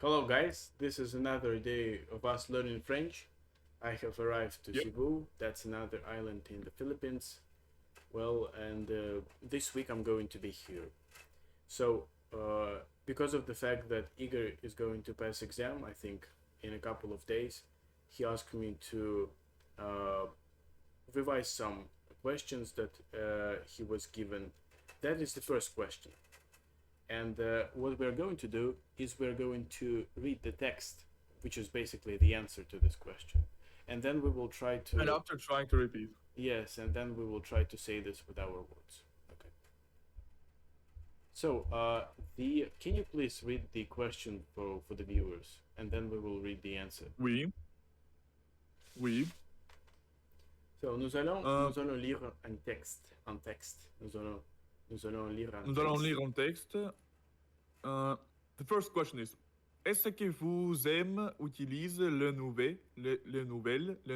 Hello, guys. This is another day of us learning French. I have arrived to Yep. Cebu. That's another island in the Philippines. Well, and this week I'm going to be here. So, because of the fact that Igor is going to pass exam, I think in a couple of days, he asked me to uh, revise some questions that he was given. That is the first question. And what we're going to do is we're going to read the text, which is basically the answer to this question. And then we will try to. And after trying to repeat. Yes, and then we will try to say this with our words. Okay. So, can you please read the question for the viewers, and then we will read the answer. Oui. Oui. So, nous allons lire un texte. Nous allons lire un Nous texte. allons lire un texte. The first question is: est-ce que vous aimez utiliser les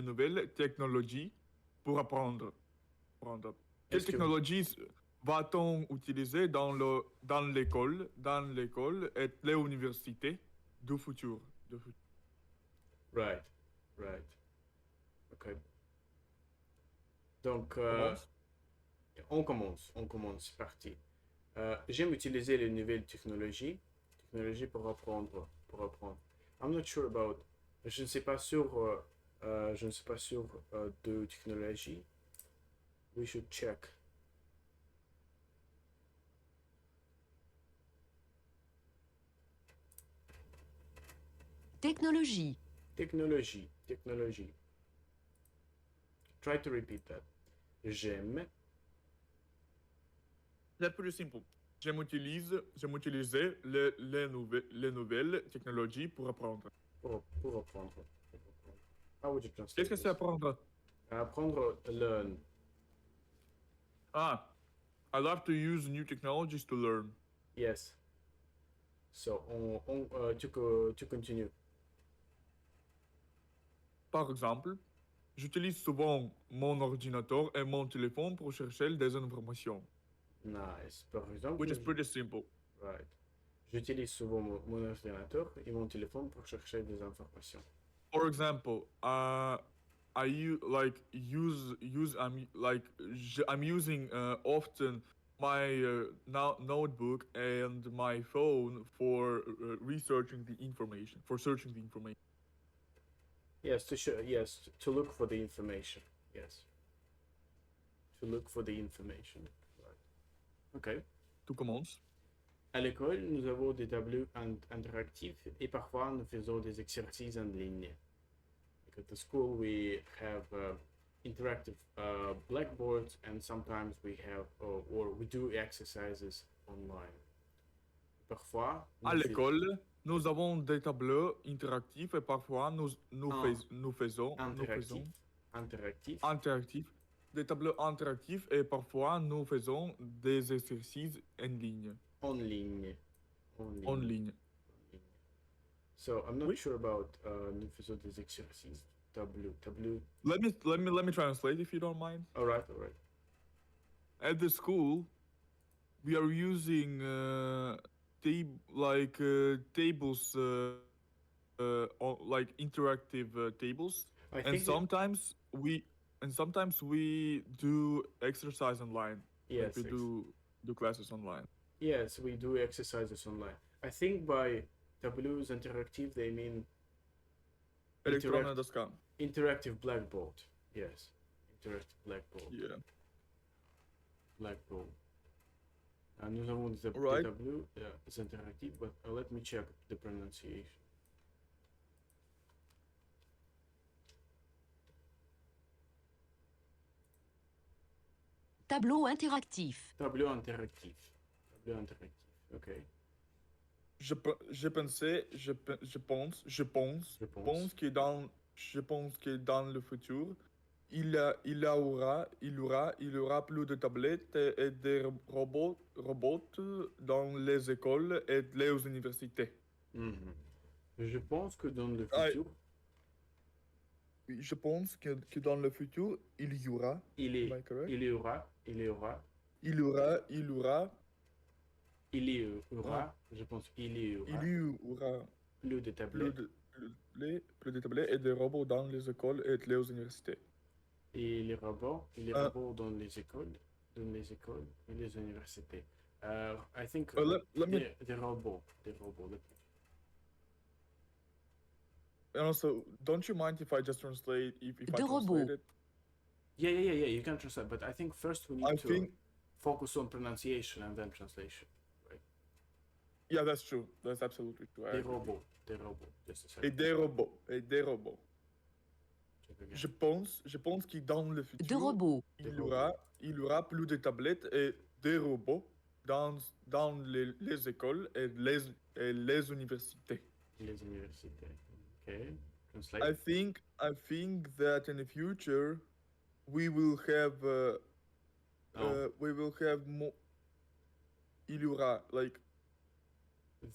nouvelles technologies pour apprendre? Quelles Est-ce que- technologies va-t-on utiliser dans l'école et l'université du futur? Right. Okay. Donc, on commence, c'est parti. J'aime utiliser les nouvelles technologies pour apprendre. I'm not sure about, je ne sais pas sûr de technologie. We should check. Technologie. Technologie. Try to repeat that. J'aime. C'est plus simple. J'aime utiliser les nouvelles technologies pour apprendre. Pour apprendre. How would you translate Qu'est-ce que c'est this? apprendre? Apprendre, learn. I love to use new technologies to learn. Yes. So, tu continues. Par exemple, j'utilise souvent mon ordinateur et mon téléphone pour chercher des informations. Nice. Par exemple, Which is pretty simple. right. J'utilise souvent mon ordinateur et mon téléphone pour chercher des informations. For example, I'm using often my notebook and my phone for searching the information. Yes, to look for the information. Yes. To look for the information. Right. Okay. Tout commence. À l'école, nous avons des tableaux interactifs et parfois nous faisons des exercices en ligne. Like at the school, we have interactive blackboards, and sometimes we have or we do exercises online. Parfois, À l'école, nous avons des tableaux interactifs et parfois nous faisons interactifs. Des tableaux interactifs et parfois nous faisons des exercices En ligne. So I'm not Oui. sure about nous faisons des exercices. Tableau. Let me translate if you don't mind. All right. At the school, we are using tables, like interactive tables, I and think sometimes we do exercise online. yes, Like we do classes online. yes, we do exercises online. I think by tableaux interactive they mean Elektrona.com. interactive blackboard. Yes, interactive blackboard. Yeah. Blackboard. Nous avons des Right. tableaux interactifs, but let me check the pronunciation. Tableau interactif. Tableau interactif. Okay. Je pense que dans le futur, il y aura plus de tablettes et de robots dans les écoles et les universités. Mhm. Je pense que dans le Ah, futur, Je pense que dans le futur, il y aura. il Am I correct? y aura, je pense, il y aura Plus de tablettes. Plus de tablettes et de robots dans les écoles et les universités. Et les robots dans les écoles et les universités. I think let me. the robots. And also, don't you mind if I just translate? If I De translate robots. it? Yeah. You can translate, but I think first we need to focus on pronunciation and then translation, right? Yeah, that's true. That's absolutely true. Des robots. Just a second. Et des robots. Je pense que dans le futur, De robots. il y aura plus de tablettes et des robots dans les écoles et les universités. Les universités. Okay. Translate. I think that in the future we will have more. Il y aura like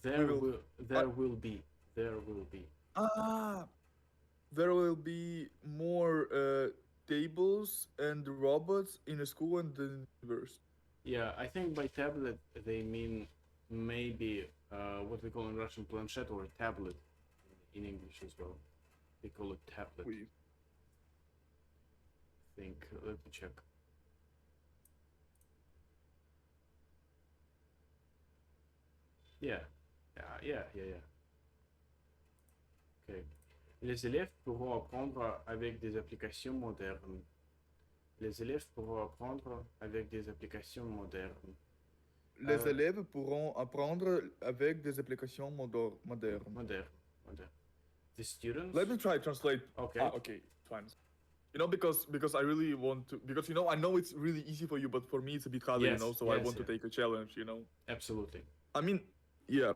there will be. There will be more tables and robots in a school and the university. Yeah, I think by tablet they mean maybe what we call in Russian planchette or tablet in English as well. They call it tablet. Oui. I think, let me check. Yeah. Okay. Les élèves pourront apprendre avec des applications modernes. Les élèves pourront apprendre avec des applications modernes. Les élèves pourront apprendre avec des applications modernes. The students. Let me try to translate. Okay. Okay, fine. You know, because I really want to, because you know, I know it's really easy for you, but for me it's a bit harder, Yes, you know. So yes, I want to take a challenge, you know. Absolutely. I mean, yeah.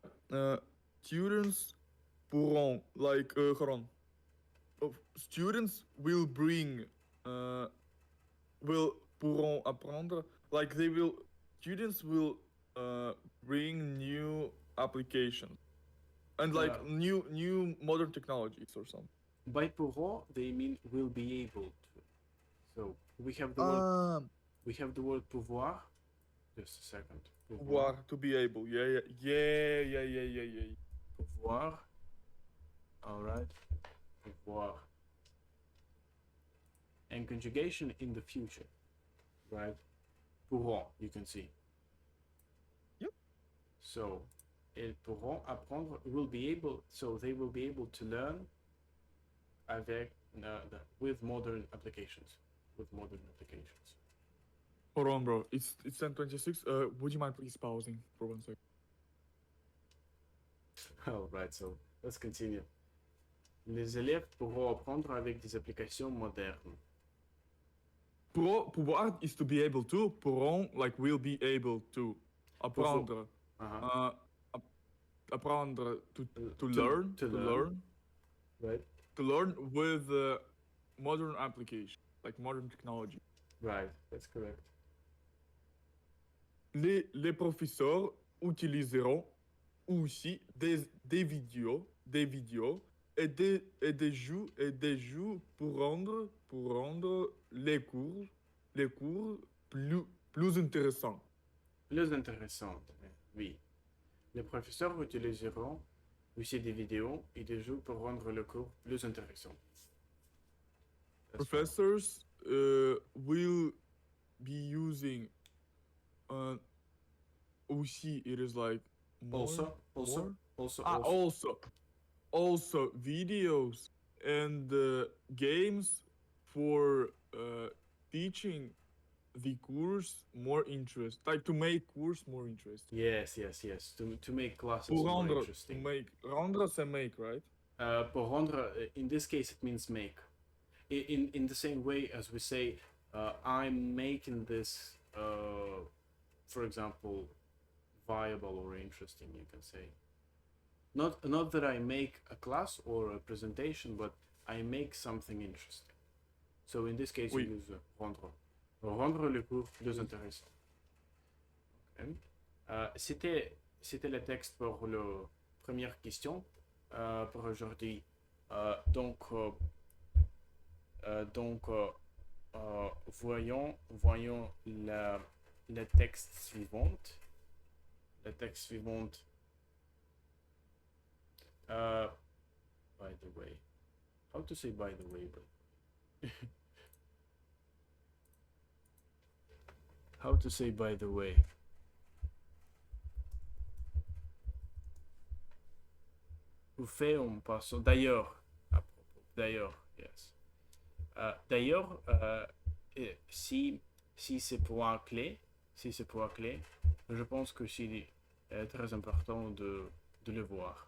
Students pourront students will bring pourront apprendre like students will bring new applications and like new modern technologies or something. By pourront they mean will be able to. So we have the word pouvoir. Just a second. Pouvoir, to be able. Yeah. Pouvoir. All right. Pouvoir. And conjugation in the future, right? Pourront, you can see. Yep. So, ils pourront apprendre, will be able, so they will be able to learn with modern applications. Hold on, bro. It's 10:26. Would you mind please pausing for 1 second? All right, so let's continue. Les élèves pourront apprendre avec des applications modernes. Pouvoir is to be able to. Pourront, like, will be able to. Apprendre. Apprendre to learn. Right. To learn with modern application, like modern technology. Right, that's correct. Les professeurs utiliseront aussi des vidéos et des jeux pour rendre les cours plus intéressants. Plus intéressant, oui. Les professeurs utiliseront aussi des vidéos et des jeux pour rendre le cours plus intéressant. Professors will be using aussi, it is like also videos and games for teaching the course more interest, like to make course more interesting. Yes. To make classes more interesting. Rendre, c'est make, right? Pour rendre, in this case, it means make. In the same way as we say, I'm making this, for example, viable or interesting, you can say. Not that I make a class or a presentation, but I make something interesting. So in this case, you use rendre. Rendre le cours plus intéressant. Okay. C'était le texte pour la première question pour aujourd'hui. Voyons le texte suivante. to say by the way, bro? How to say by the way? Vous fait en passant. D'ailleurs, à propos. D'ailleurs, yes. D'ailleurs, si c'est point clé, je pense que c'est très important de le voir,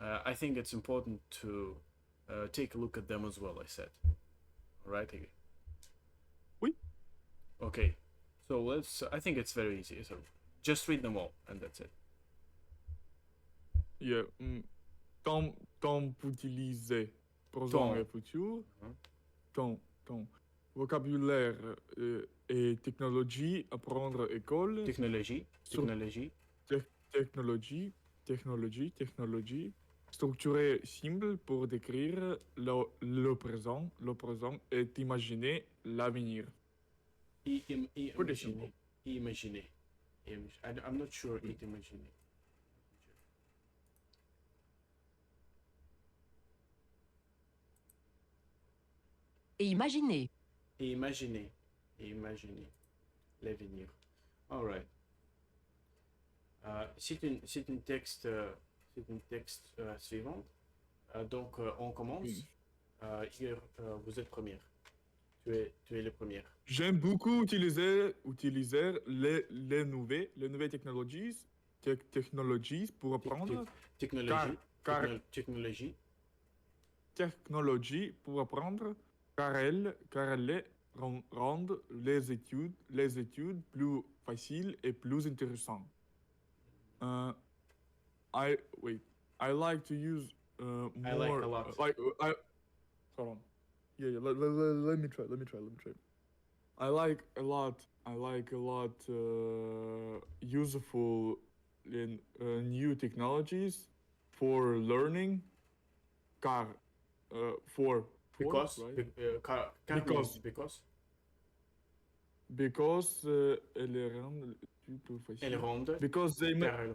I think it's important to take a look at them as well. I said, all right, Igor? Oui. Okay, so let's. I think it's very easy. So just read them all, and that's it. Yeah. Temps utilisé, présent et futur. Temps. Vocabulaire et technologie, apprendre école. Technologie. Structuré simple pour décrire le présent et imaginer l'avenir. Imaginer. I'm not sure it imaginer. Et imaginer. Imaginer l'avenir. All right. C'est une texte suivante. Donc on commence. Igor, vous êtes première. Tu es le premier. J'aime beaucoup utiliser les nouvelles technologies pour apprendre. Technologie pour apprendre car elles rendent les études plus faciles et plus intéressantes. I like to use more. I like a lot. Hold on. Yeah. Let me try. I like a lot useful in new technologies for learning. Because elles rendent plus facile. elles rendent. Because they Car elles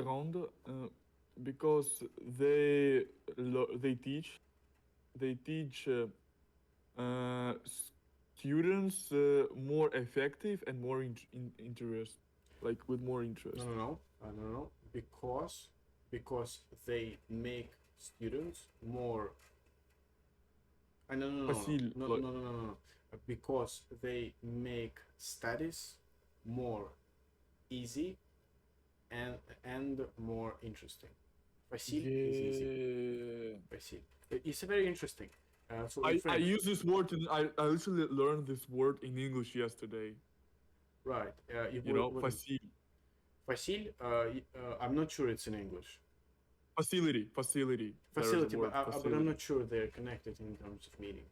rendent. Because they teach students more effective and more interest, like with more interest. No. Because they make students more. No. Facile. No. Because they make studies more easy and more interesting. Facile is easy. Facile. It's very interesting. So I use this word and I actually learned this word in English yesterday. Right. Facile. Facile. I'm not sure it's in English. Facility. But I'm not sure they're connected in terms of meaning.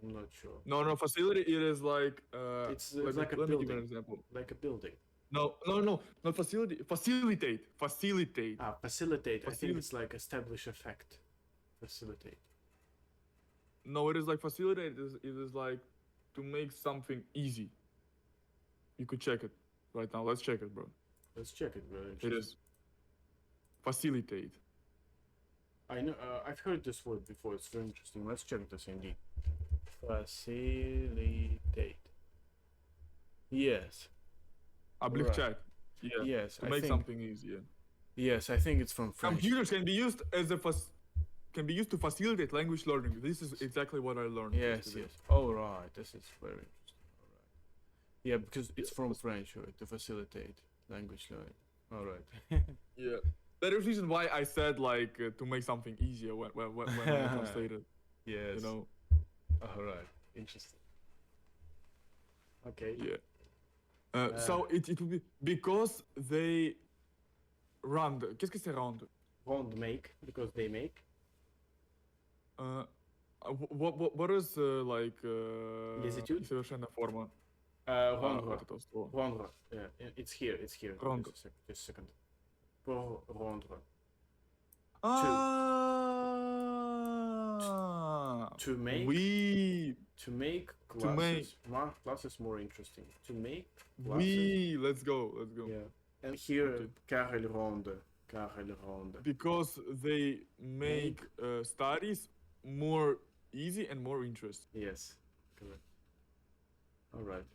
I'm not sure. No. Facility. It is like. It's like a let building. me give an example. Like a building. No. Not facility. Facilitate. Facilitate. I think Facilitate. it's like establish a fact. Facilitate. No, it is like facilitate. It is like to make something easy. You could check it right now. Let's check it, bro. Let's check it, bro. It is. Facilitate. I know. I've heard this word before. It's very interesting. Let's check this indeed. Facilitate. Yes. Облегчать. Right. Yeah. Yes. To make something easier. Yes, I think it's from French. Computers can be used to facilitate language learning. This is exactly what I learned. Yes. All right. This is very interesting. All right. Yeah, because it's from French, right? To facilitate language learning. All right. Yeah. That is the reason why I said like to make something easier when I translated. Yes. You know. All right. Interesting. Okay. Yeah. So it will be because they rend. Qu'est-ce que c'est rendre? Rend make because they make. What is like? Les études. Совершенная форма. Rendre. Это слово. Rendre. Yeah, it's here. Rendre. Just a second. Pour rendre. To make. Oui. To make classes. Classes more interesting. To make classes. Oui. Let's go. Yeah. And here, car elles rendent car elles rendent. Because they make studies more easy and more interesting. Yes, correct. Alright.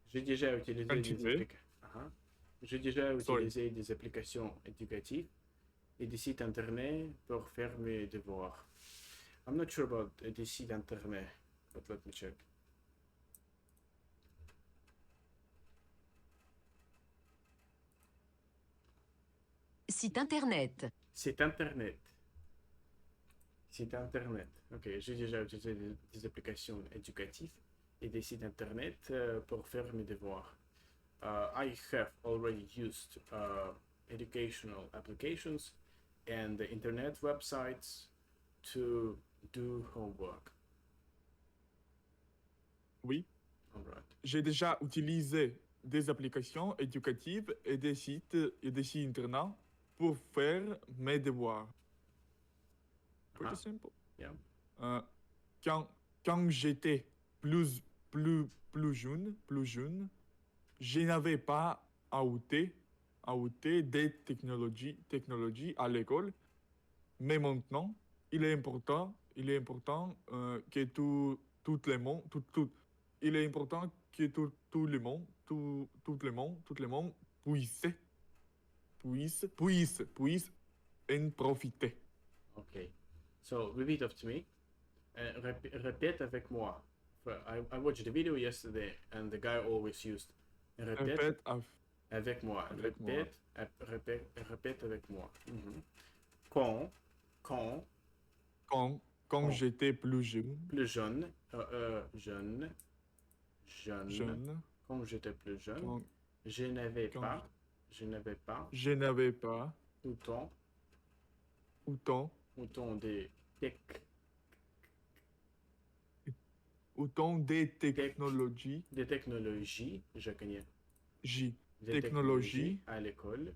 J'ai déjà utilisé Continuez. J'ai déjà utilisé des applications éducatives et des sites internet pour faire mes devoirs. I'm not sure about des sites internet, but let me check. Site internet. Site internet. Site internet. Ok, j'ai déjà utilisé des applications éducatives et des sites internet pour faire mes devoirs. I have already used educational applications and the internet websites to do homework. Oui. Alright. J'ai déjà utilisé des applications éducatives et des sites internet pour faire mes devoirs. Pretty simple. Yeah. Quand j'étais plus jeune, je n'avais pas ajouté des technologies à l'école, mais maintenant, il est important que tout le monde puisse en profiter. Okay. So repeat after me. Répète avec moi. I watched the video yesterday and the guy always used répète avec moi. Répète avec moi. Quand j'étais plus jeune. Quand j'étais plus jeune. Je n'avais pas autant des technologies. Des technologies, je connais. Des technologies à l'école.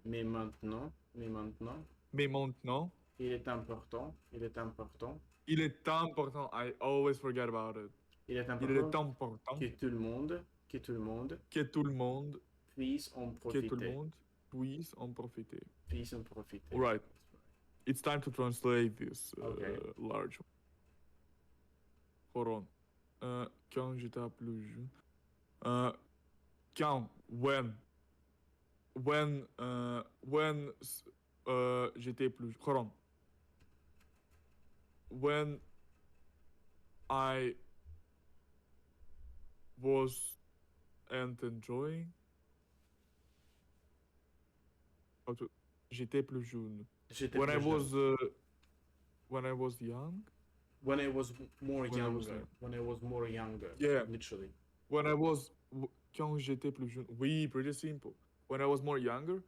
Mais maintenant, il est important. I always forget about it. Il est important que tout le monde puisse en profiter. Right. It's time to translate this large. Hold on. Quand j'étais plus jeune. When j'étais plus jeune. Hold on. When I was enjoying. J'étais plus jeune. When I was young. When I was more younger. Yeah. Literally. Quand j'étais plus jeune. Oui, pretty simple. When I was more younger,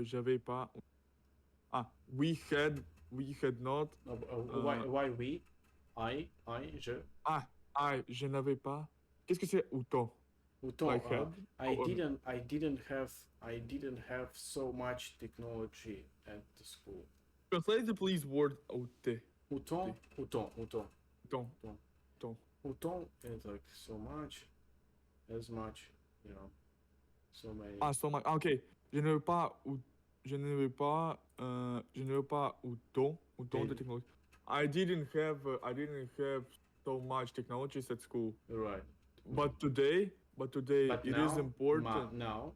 j'avais pas. We had not. Why we? Je. Je n'avais pas. Qu'est-ce que c'est autant? I didn't have so much technology at the school. Translate the please word autant. Autant is like so much, as much, you know, so many. So much. Okay. Je n'avais pas autant de technologie. I didn't have so much technologies at school. Right. But today it now, is important. Now.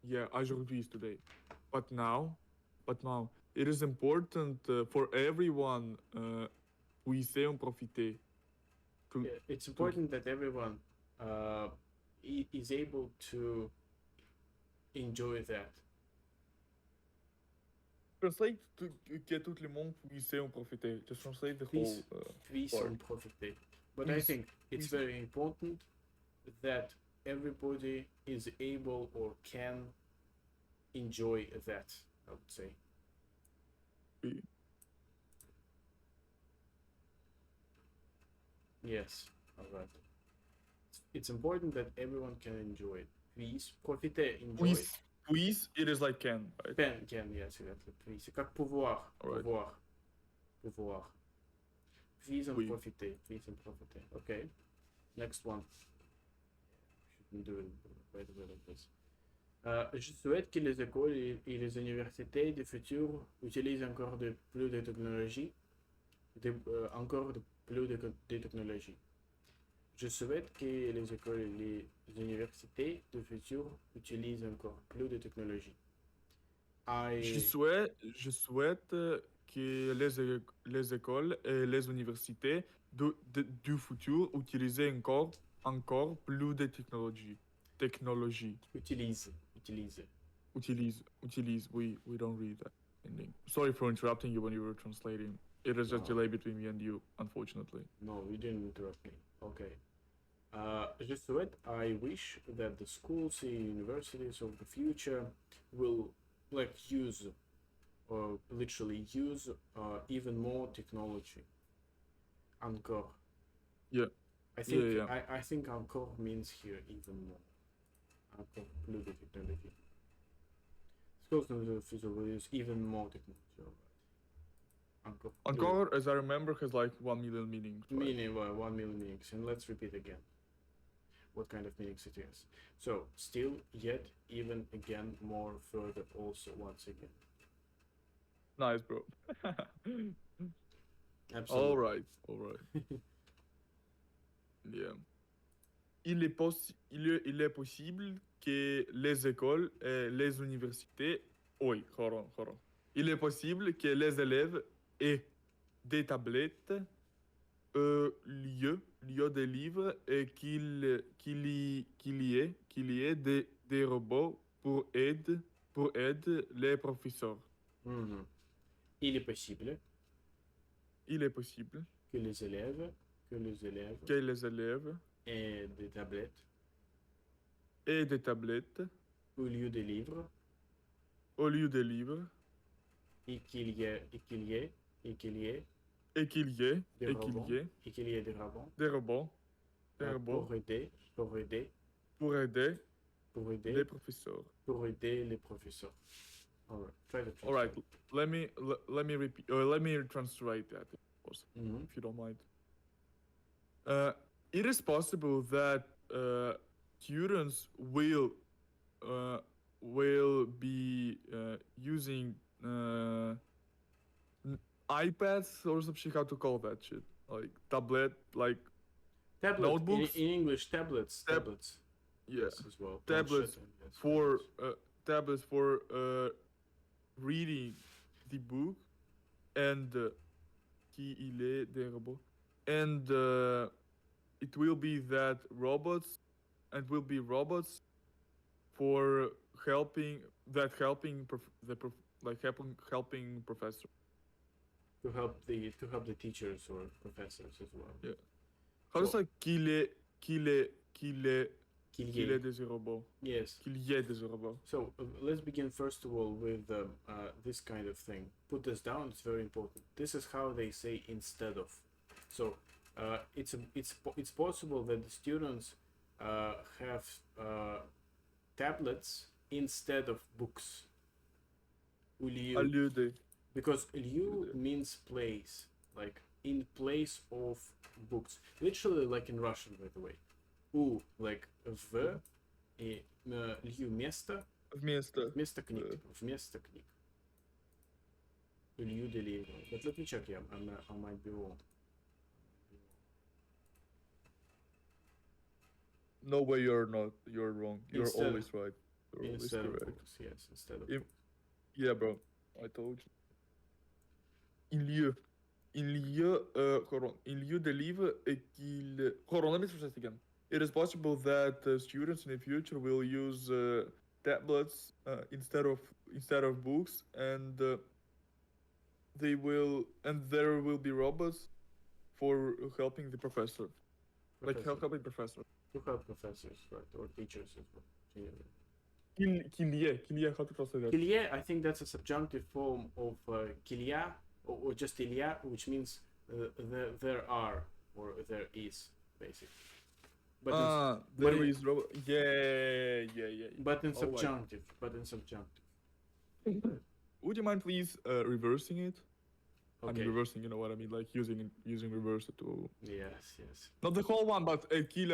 Yeah, aujourd'hui is today. But now, it is important for everyone puisse en profiter. It's important that everyone is able to enjoy that. Translate que tout le monde puisse en profiter. Just translate the whole puisse en profiter. But Please. I think it's very important that everybody is able or can enjoy that, I would say. Oui. Yes, all right. It's important that everyone can enjoy it. Please, profiter, enjoy. Please, it is like can, right? Can, yes, exactly. Please. C'est comme pouvoir. Right. Pouvoir. Please en profiter. Okay. Next one. do it by the way like this. Je souhaite que les écoles et les universités du futur utilisent encore plus de technologies, encore plus de technologies. Je souhaite que les écoles et les universités du futur utilisent encore plus de technologies. Je souhaite que les écoles et les universités du futur utilisent encore plus de technologie. Utilise. Utilise. We don't read that ending. Sorry for interrupting you when you were translating. It is just delay between me and you, unfortunately. No, you didn't interrupt me. Okay. Je souhaite, I wish that the schools and universities of the future will use or literally use even more technology. Encore. Yeah. I think yeah. I think encore means here even more. Encore plus de technology. Schools of the future will use even more technology. Right. Encore, as I remember, has like 1 million meanings. Right? Meaning 1 million meanings, and let's repeat again. What kind of meanings it is. So, still, yet, even, again, more, further, also, once again. Nice, bro. Absolutely. All right. Yeah. Il est possible que les écoles et les universités... Oui, hold on. Il est possible que les élèves aient des tablettes, lieu des livres et qu'il y ait des robots pour aider les professeurs. Mm-hmm. Il est possible que les élèves aient des tablettes au lieu des livres et qu'il y ait des robots pour aider les professeurs. All right. Try to translate. All right. Let me repeat. Let me translate that, if you don't mind. It is possible that students will be using iPads or something. How to call that shit? Like tablet, like notebooks. In English, tablets. Yeah. Yes, as well. Tablets for reading the book and qu'il est des robots, and it will be that robots for helping professor, to help the teachers or professors as well. Yeah. How does like qu'il y ait des robots? Yes. Qu'il y ait des robots. So let's begin first of all with this kind of thing. Put this down. It's very important. This is how they say instead of. So it's possible that the students have tablets instead of books. Because lieu means place, like in place of books. Literally like in Russian, by the way. Like в и лью вместо книг. Вместо книг. Лью deliver. But let me check, yeah, I might be wrong. No way you're not. You're wrong. You're always right. You're always Instead correct. of books, yes, instead of books. Yeah, bro. I told you. Il lieu des livres et qu'il... Hold on, let me translate again. It is possible that students in the future will use tablets instead of books, and there will be robots for helping the professor. Like helping professor. To help professors, right, or teachers as well. Qu'il y ait, how to translate that? Qu'il y ait, I think that's a subjunctive form of qu'il y a, or just il y a, which means there are, or there is, basically. There is robot. Yeah. But in subjunctive. Would you mind please reversing it? I Okay. mean, reversing, you know what I mean? Like using reverse to... Yes, yes. Not the whole one, but qu'il y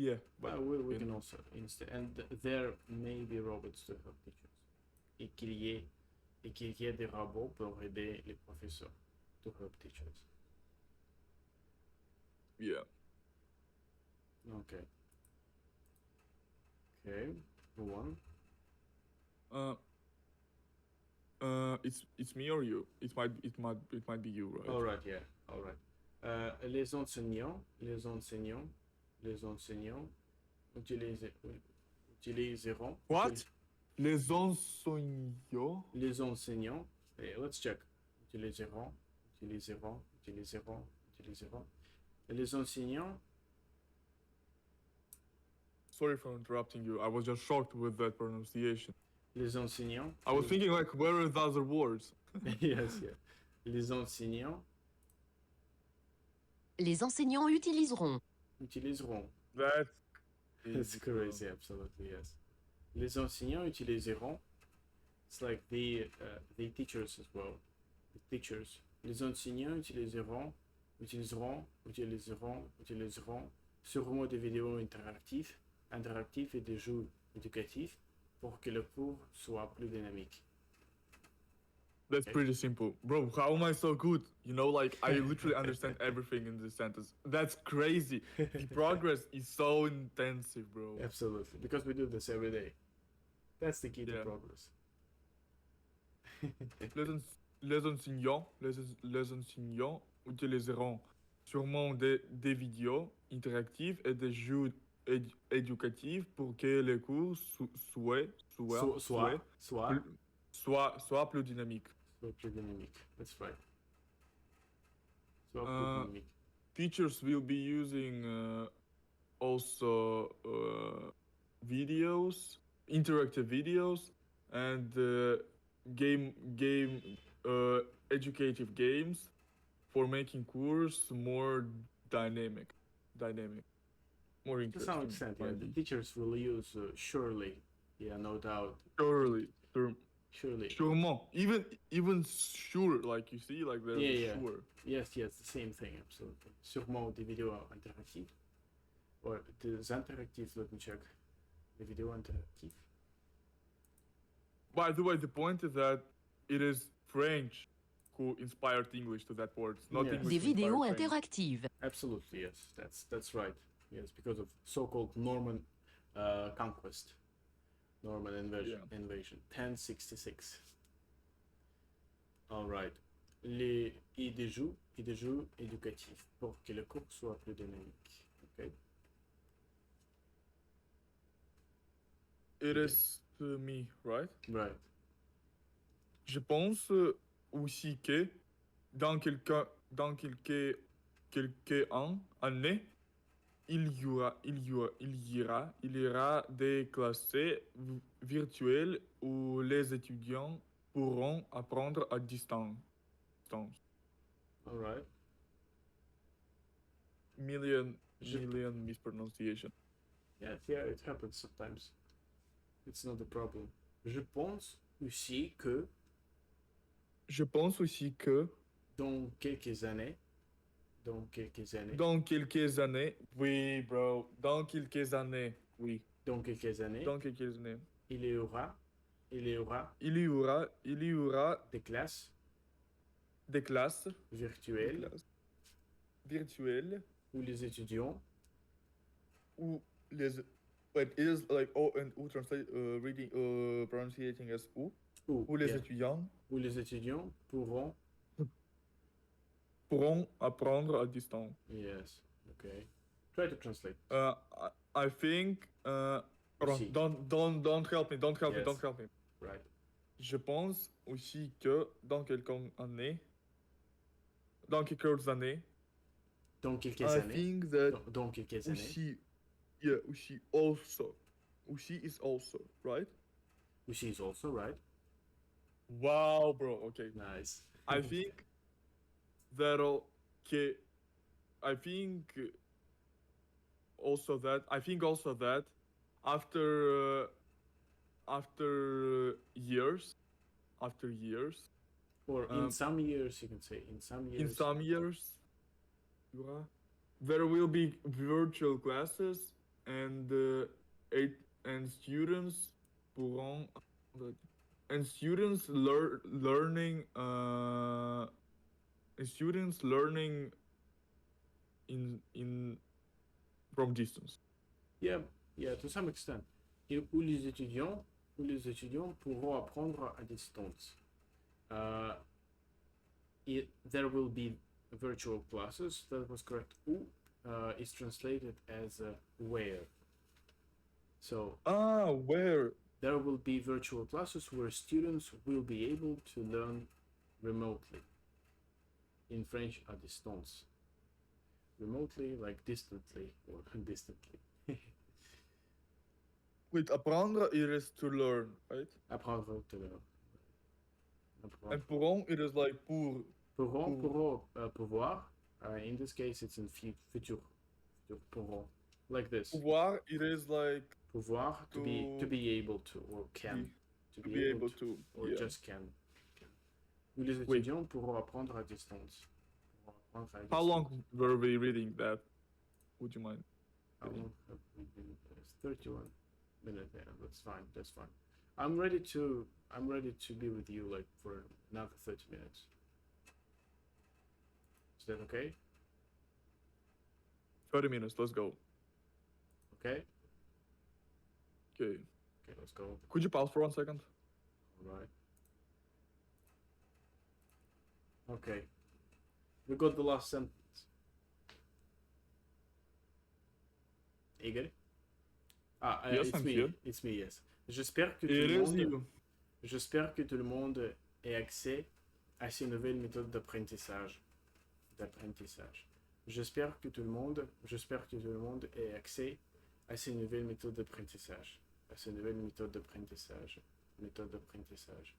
ait. But, We you can know. also instead, and there may be robots to help teachers. Et qu'il y ait des robots pour aider les professeurs. To help teachers. Yeah. Okay. Okay. Go on. It's me or you? It might be you, right? All right. Yeah. All right. Les enseignants utiliseront. What? Les enseignants. Les enseignants. Let's check. Utiliseront. Les enseignants. Sorry for interrupting you. I was just shocked with that pronunciation. Les enseignants. I was thinking like, where are the other words? Yes, yeah. Les enseignants Les enseignants utiliseront. That's crazy, absolutely, yes. Les enseignants utiliseront. It's like the teachers as well. The teachers. Les enseignants utiliseront sûrement des vidéos interactives et des jeux éducatifs pour que le cours soit plus dynamique. That's pretty simple. Bro, how am I so good? You know, like, I literally understand everything in this sentence. That's crazy. The progress is so intensive, bro. Absolutely, because we do this every day. That's the key to Yeah. progress. Les enseignants utiliseront sûrement des vidéos interactives et des jeux éducatifs pour que les cours soient plus dynamiques. Soit plus dynamique. That's right. Soit plus dynamique. Teachers will be using also videos, interactive videos, and educative games for making course more dynamic, more To interesting. some extent, yeah. The teachers will use surely. Yeah, no doubt. Surely, Surely. sûrement, even sure, like you see, like there's Yeah. sure. Yes, the same thing, absolutely. Sûrement des vidéos interactives. Or des interactives, let me check. Des vidéos interactives. By the way, the point is that it is French who inspired English to that word, not Yes. English. Des who inspired vidéos French. interactives. Absolutely, yes. That's right. Yes, because of so-called Norman conquest. Norman invasion. 1066. All right. Et des jeux éducatifs pour que le cours soit plus dynamique. Okay. It is me, right? Right. Je pense aussi que dans quelques années, il y aura des classes virtuelles où les étudiants pourront apprendre à distance. All right. Million mispronunciation. Yeah, it happens sometimes. It's not a problem. Je pense aussi que dans quelques années, oui, bro, dans quelques années, il y aura des classes virtuelles où les étudiants Wait, it is like O and U translate reading pronunciating as U. Où les étudiants pourront apprendre à distance. Yes. Okay. Try to translate. I think Si. don't help me. Right. Je pense aussi que dans quelques années, Dans quelques années. think that Dans quelques années. aussi also. Aussi is also, right? Which is also right. Wow, bro. Okay. Nice. I think also that after years, Or in some years, you can say in some years. In some years, there will be virtual classes and students pourront and students learning in from distance. Yeah, to some extent. Et où les étudiants pourront apprendre à distance. There will be virtual classes. That was correct. Où is translated as where. So where there will be virtual classes where students will be able to learn remotely. In French, à distance. Remotely, like distantly or distantly. Wait, apprendre, it is to learn, right? Apprendre to learn. And pourront, it is like pour. Pouvoir. In this case, it's in future. Pourront. Like this. Pouvoir, it is like. Pouvoir, to be able to, or can. To be able to. Or just can. Les étudiants pourront apprendre à distance. How long were we reading that? Would you mind? How long have we been? 31 minutes. Yeah, that's fine. I'm ready to be with you like for another 30 minutes. Is that okay? 30 minutes, let's go. Okay, let's go. Could you pause for 1 second? Alright. Okay. We got the last sentence. Igor? Yes, it's I'm me. here. It's me, yes. J'espère que tout le monde ait accès à ces nouvelles méthodes d'apprentissage. J'espère que tout le monde ait accès à ces nouvelles méthodes d'apprentissage. Méthode d'apprentissage.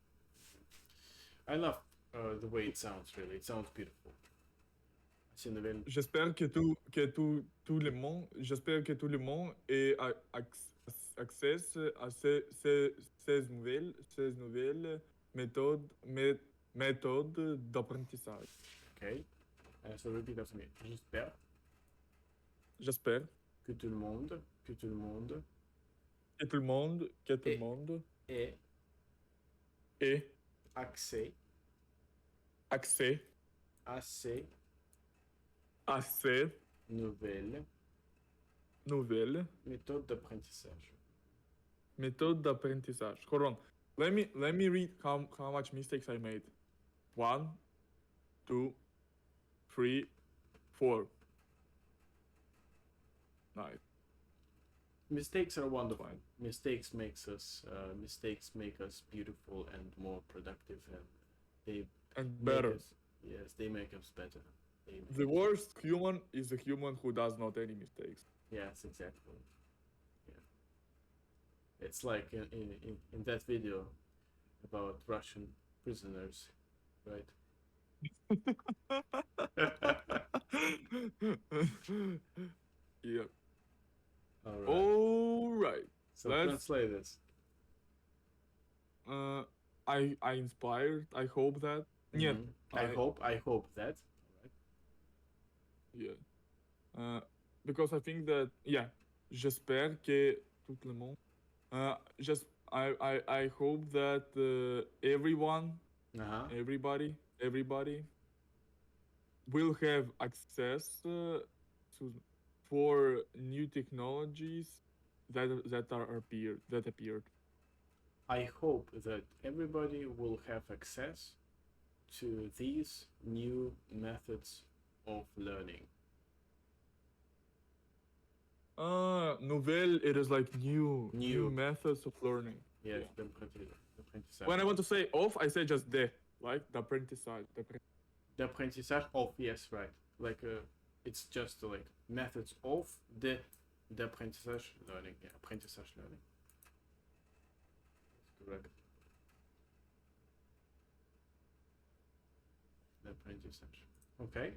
I love the way it sounds, really. It sounds beautiful. Ces nouvelles. J'espère que tout le monde ait accès à ces nouvelles méthodes d'apprentissage. Okay. So repeat after me. J'espère que tout le monde ait accès à ces nouvelles méthodes d'apprentissage. Hold on. Let me read how much mistakes I made. 1, 2, 3, 4. Nice. Mistakes are wonderful. Mistakes make us beautiful and more productive, and better. They make us better. The worst human is a human who does not any mistakes. Yes, exactly. Yeah. It's like in that video about Russian prisoners, right? Yeah. All right. So let's translate this. I inspired. I hope that. Yeah. I hope that. Yeah. Because I think that j'espère que tout le monde. I hope that everyone, everybody will have access for new technologies that appeared. I hope that everybody will have access to these new methods of learning. Nouvelle, it is like new methods of learning. Yes, yeah. D'apprentissage. When I want to say off, I say just like d'apprentissage. D'apprentissage of, yes, right. Like it's just like methods of d'apprentissage learning. Yeah, apprentissage learning. That's correct. L'apprentissage. Okay,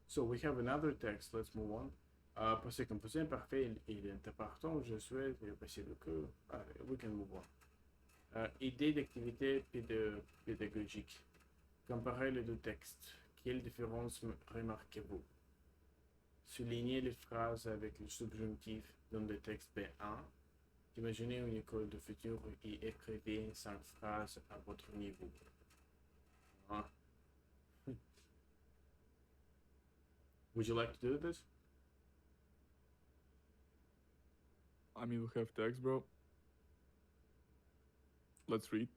so we have another text. Let's move on. Passé composé imparfait, il est important. Je souhaite, il est possible que. We can move on. Idée d'activité pédagogique. Comparez les deux textes. Quelle différence remarquez-vous? Soulignez les phrases avec le subjonctif dans le texte B1. Imaginez une école de futur et écrivez 5 phrases à votre niveau. Ah. Would you like to do this? I mean, we have text, bro. Let's read.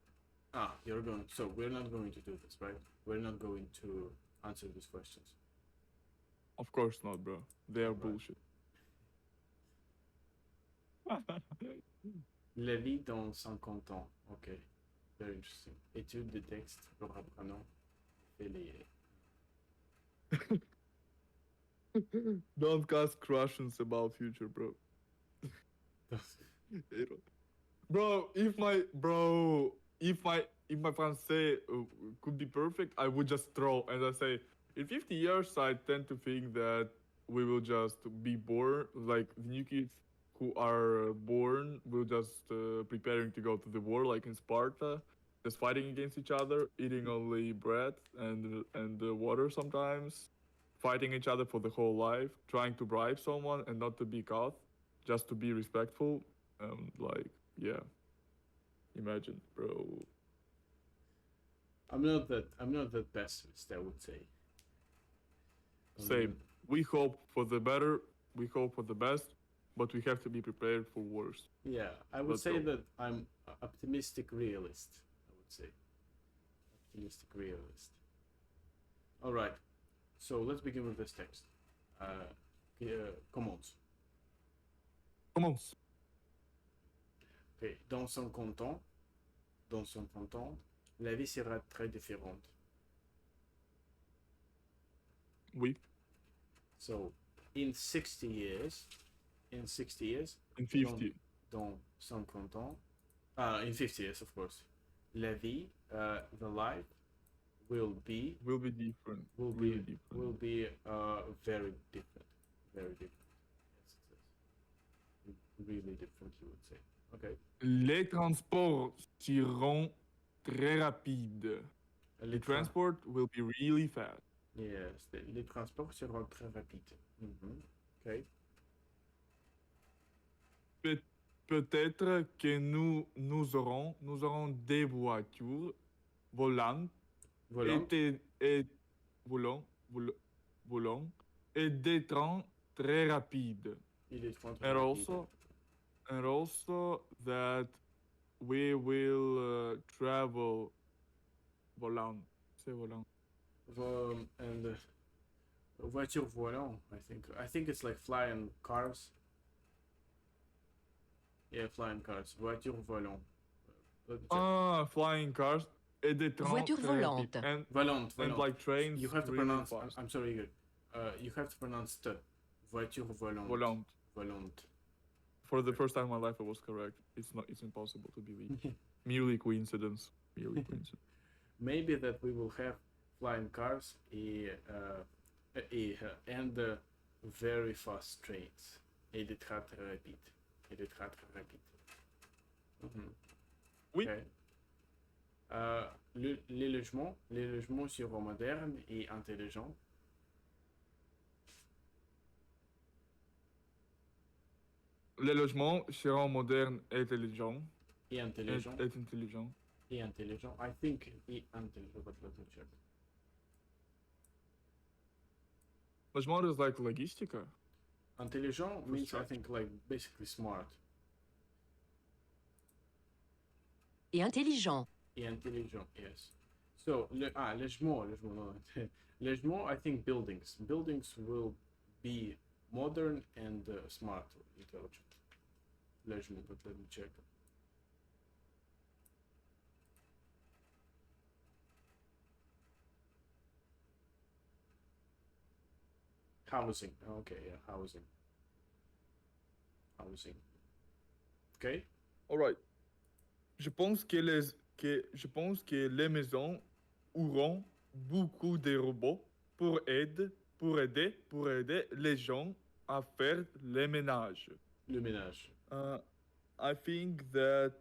Ah, you're going. So we're not going to do this, right? We're not going to answer these questions. Of course not, bro. They are Right. bullshit. La vie dans 50 ans. Ok. Very interesting. Étude de texte, le reprenons. Fais les. Don't ask questions about future, bro. Bro, if my français could be perfect, I would just throw and I say, in 50 years, I tend to think that we will just be born, like the new kids who are born will just preparing to go to the war, like in Sparta, just fighting against each other, eating only bread and water sometimes, fighting each other for the whole life, trying to bribe someone and not to be caught, just to be respectful, like yeah. Imagine, bro. I'm not that pessimist, I would say. Same. We hope for the better. We hope for the best, but we have to be prepared for worse. Yeah, I would Let's say go. that I'm optimistic realist. I would say optimistic realist. All right. So let's begin with this text. Commence. Commence. Okay. Dans 50 ans, la vie sera très différente. Oui. So, in 60 years, In 50. Dans 50 ans, in 50 years, of course, la vie, the life, will be different. Will really be different. will be very different. Very different. Yes, it is. Really different, you would say. Okay. Les transports seront très rapides. The transport will be really fast. Yes, les transports seront très rapides. Okay. Peut-être que nous aurons des voitures volantes et volants et des trains très rapides. Et des trains très rapides. And also that we will travel volant. C'est volant. And voiture volant, I think it's like flying cars. Yeah, flying cars. Voiture volant. Flying cars. Et des trains Voiture volante. And Volante. And like trains. You have to really pronounce. fast. I'm sorry, Igor. You have to pronounce the voiture volant. Volant. For the first time in my life, I was correct. It's impossible to believe. Merely coincidence. Maybe that we will have flying cars and very fast trains. Et des trains très rapides. Oui. Okay. Les logements seront modernes et intelligents. Les logements seront modernes et intelligents. Et intelligents. Et intelligents. I think et intelligent, but let me check. Logement is like logistica. Intelligent means, I think, like basically smart. Et intelligent. Et intelligent, yes. So, logement, no. Logement, I think buildings. Buildings will be modern and smart, intelligent. Logement, but let me check. Housing. Okay, yeah, housing. Okay. All right. Je pense que les maisons auront beaucoup de robots pour aider les gens à faire le ménage. Le ménage. I think that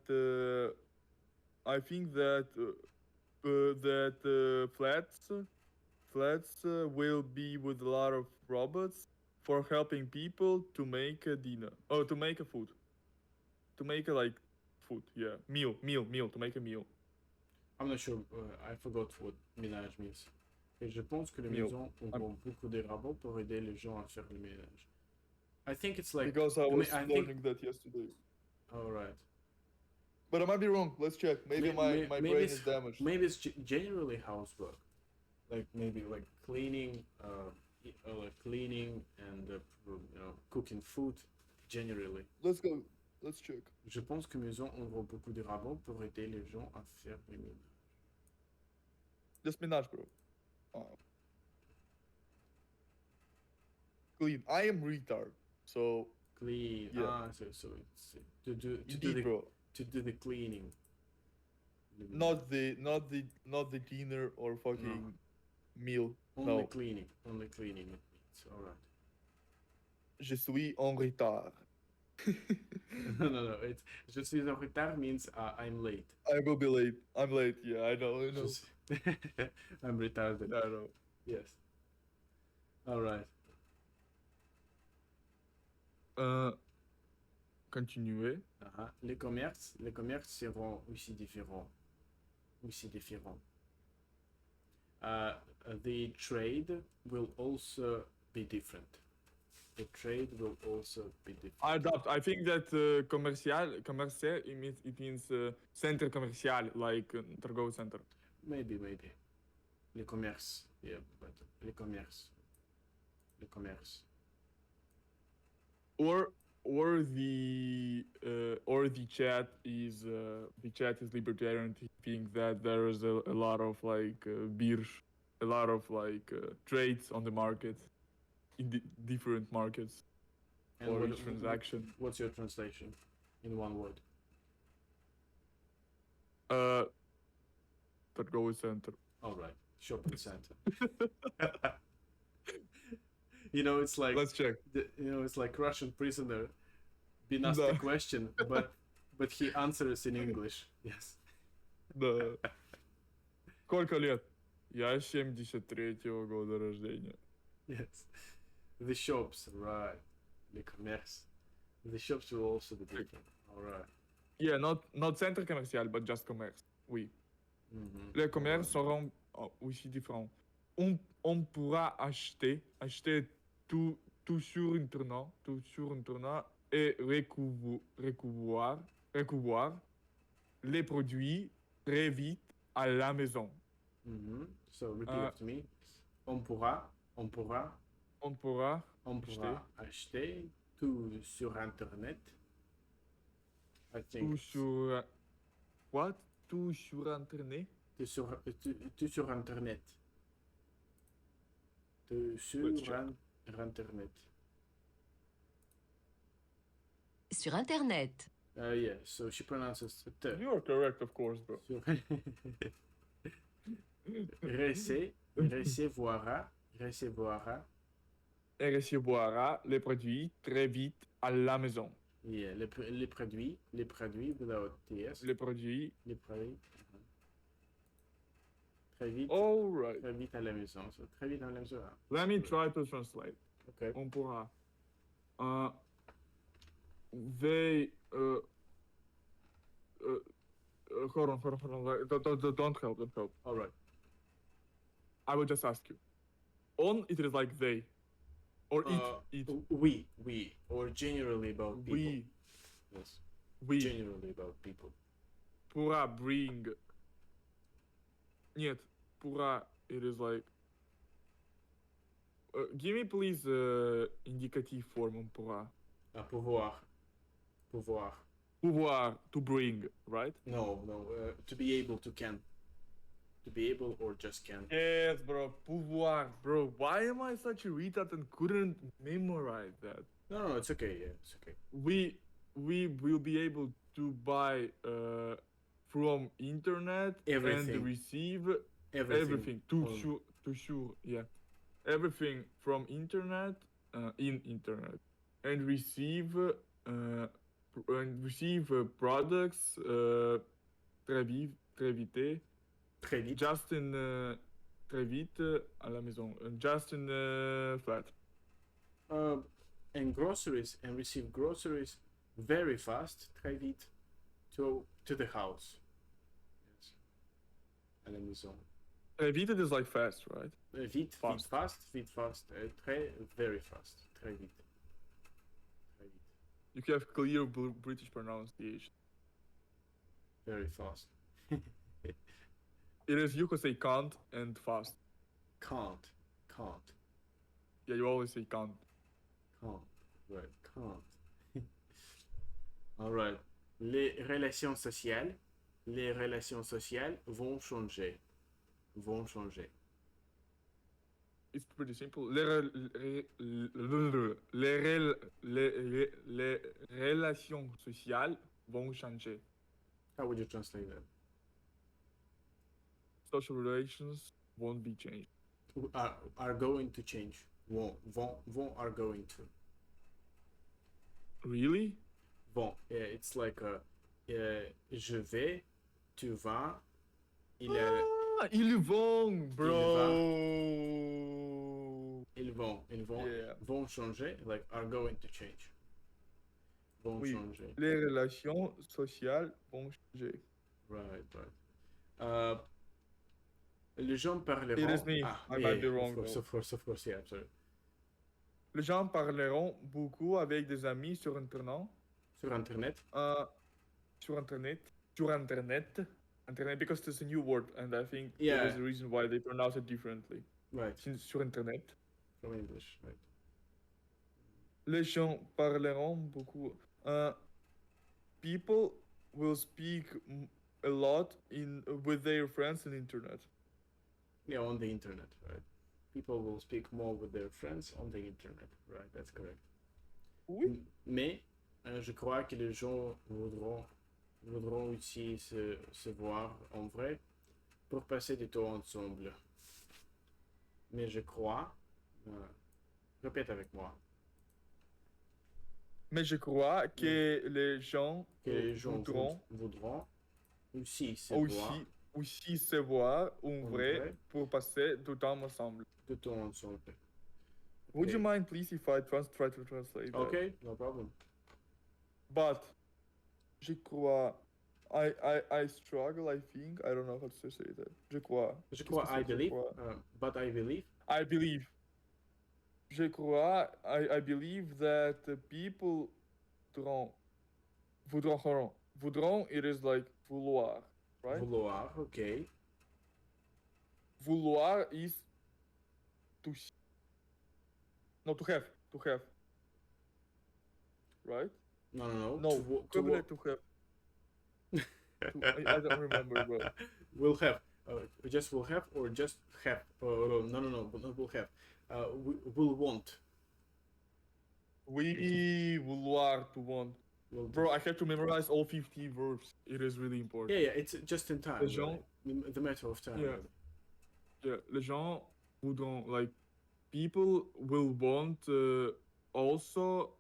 flats will be with a lot of robots for helping people to make a dinner. Oh, to make a food. To make a like food, yeah. Meal. To make a meal. I'm not sure. I forgot what ménage means. Et je pense que les Meal. maisons auront beaucoup de robots pour aider les gens à faire le ménage. I think it's like. Because I was I learning that yesterday. All right. But I might be wrong. Let's check. Maybe my maybe brain it's, is damaged. Maybe it's generally housework, like maybe like cleaning, like cleaning and cooking food, generally. Let's go. Let's check. Je pense que maisons auront beaucoup de robots pour aider les gens à faire le ménage. Just menage, bro. Clean. I am retard. So Clean. yeah. So it's to do bro. to do the cleaning. Not the dinner or fucking meal. Only No. cleaning. Only cleaning it means. All right. Je suis en retard. No. It's je suis en retard means I'm late. I will be late. I'm late. Yeah, I know. I'm retarded. I know. Yes. All right. Continuer. Les commerces seront aussi différents. The trade will also be different. The trade will also be different. I adopt. I think that commercial, it means center commercial, like торговый центр. Maybe. Les commerces. Yeah, but les commerces. Or the chat is libertarian, thinking that there is a lot of like a lot of like trades on the market, in different markets, And or what, transaction. What's your translation in one word? Торговый центр. All right, shopping center. It's like Let's check. It's like Russian prisoner being asked a question, but he answers in English. Yes. Да. Сколько лет? Я 73-го года рождения. Yes. The shops, right? Les commerces. The shops will also be different. All right. Yeah, not centre commercial, but just commerce. Oui. Les commerces seront aussi différents. On pourra acheter tout sur Internet et recouvoir les produits très vite à la maison. So repeat after me. On pourra acheter tout sur Internet. I think. Tout sur what? Tout sur Internet. Tout sur Internet. Tout sur Internet. Sur Internet. Yeah, so she pronounces T. You are correct, of course, bro. Recevoir les produits très vite à la maison. Yeah, les produits without TS. Les produits. Très vite. All right. Très vite à la maison. So, très vite à la maison. Let me try to translate. Okay. On pourra. They. Hold on. Don't help. All right. I will just ask you. On, it is like they. Or it. We. Or generally about people. We. Yes. We. Generally about people. Pourra bring. Нет. Pourra, it is like. Give me please indicative form on pourra. Pouvoir, to bring, right? No. To be able to can. To be able or just can. Yes, bro. Pouvoir, bro. Why am I such a retard and couldn't memorize that? No, it's okay. Yeah, it's okay. We will be able to buy from internet Everything. and receive Everything. To sure, yeah. Everything from internet, in internet, and receive products très vite Très vite. Justin très vite à la maison. Justin flat. And groceries, and receive groceries very fast, très vite, to the house. Yes. À la maison. Très vite is like fast, right? Vite, Fast. vite, fast. Très, very fast. Très vite. Très vite. You can have clear British pronunciation. Very fast. It is, you could say can't and fast. Can't. Yeah, you always say can't. Right, can't. Alright. Les relations sociales vont changer. It's pretty simple. Les relations sociales vont changer. How would you translate that? Social relations won't be changed. Are going to change. Vont are going to. Really? Vont. Yeah, it's like je vais, tu vas, il a. Ils vont, bro. Ils vont. Yeah. Vont changer, like are going to change. Vont Oui. changer. Les relations sociales vont changer. Right. Les gens parleront. It is me. I might be wrong. Of course, yeah, I'm sorry. Les gens parleront beaucoup avec des amis sur Internet. Sur Internet. Sur Internet, because it's a new word, and I think Yeah. there's a reason why they pronounce it differently. Right. Sur Internet. From English, right. Les gens parleront beaucoup. People will speak a lot with their friends on Internet. Yeah, on the internet, right. People will speak more with their friends on the internet, right, that's correct. Oui. Mais je crois que les gens voudront aussi se voir en vrai pour passer du temps ensemble. Mais je crois, répète avec moi, Mais je crois que les gens voudront aussi se voir en vrai pour passer du temps ensemble. Would you mind, please, if I try to translate that? Okay, no problem. But je crois, I struggle, I think. I don't know how to say that. Je crois, I believe, but I believe. I believe. Je crois, I believe that people voudront. Voudront, it is like vouloir, right? Vouloir, okay. Vouloir is to have. Right? No. No, to have. I don't remember, bro. Will have. Just will have or just have? No, not will have. Will want. Vouloir, to want. Bro, I have to memorize all 50 verbs. It is really important. Yeah, it's just in time. Right? The matter of time. Yeah, les gens voudront, like, people will want also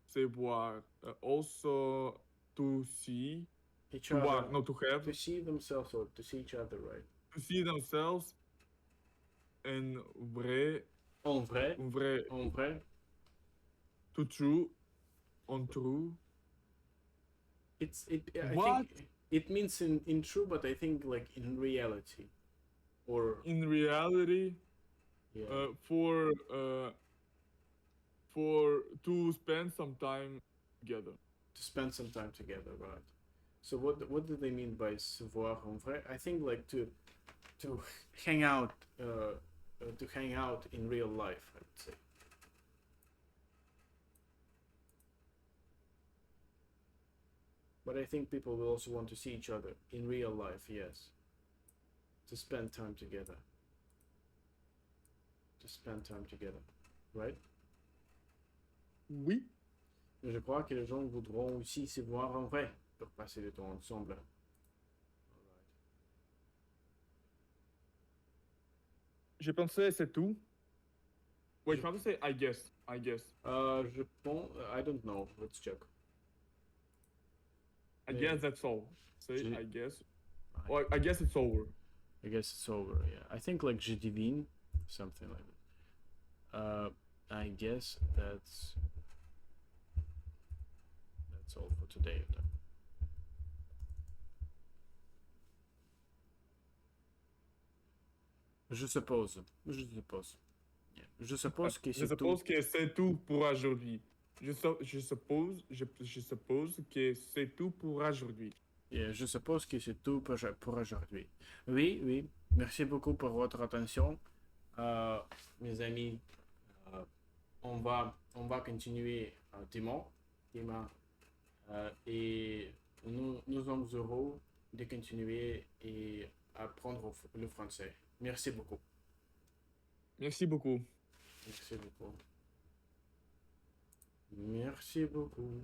se voir, also to see each to other. Voir, no, to have. To see themselves or to see each other, right? To see themselves en vrai. En vrai. To true. On true. I think it means in true, but I think like in reality. Or in reality. Yeah. For to spend some time together. To spend some time together, right? So what do they mean by se voir en vrai? I think like to hang out in real life, I would say. But I think people will also want to see each other in real life, yes. To spend time together. Right? Oui. Je crois que les gens voudront aussi se voir en vrai pour passer du temps ensemble. Je pensais c'est tout. Wait, you want to say I guess? Je pense, I don't know. Let's check. I guess that's all. Say I guess. Well, I guess it's over. I guess it's over. Yeah, I think like je devine, something like that. I guess that's all for today. Je suppose. Yeah. Je suppose que Je c'est tout. suppose que c'est tout pour aujourd'hui. Je suppose que c'est tout pour aujourd'hui. Yeah, je suppose que c'est tout pour aujourd'hui. Oui, oui. Merci beaucoup pour votre attention. Mes amis, on va continuer Dima, et nous sommes heureux de continuer et apprendre le français. Merci beaucoup. Merci beaucoup. Merci beaucoup. Merci beaucoup.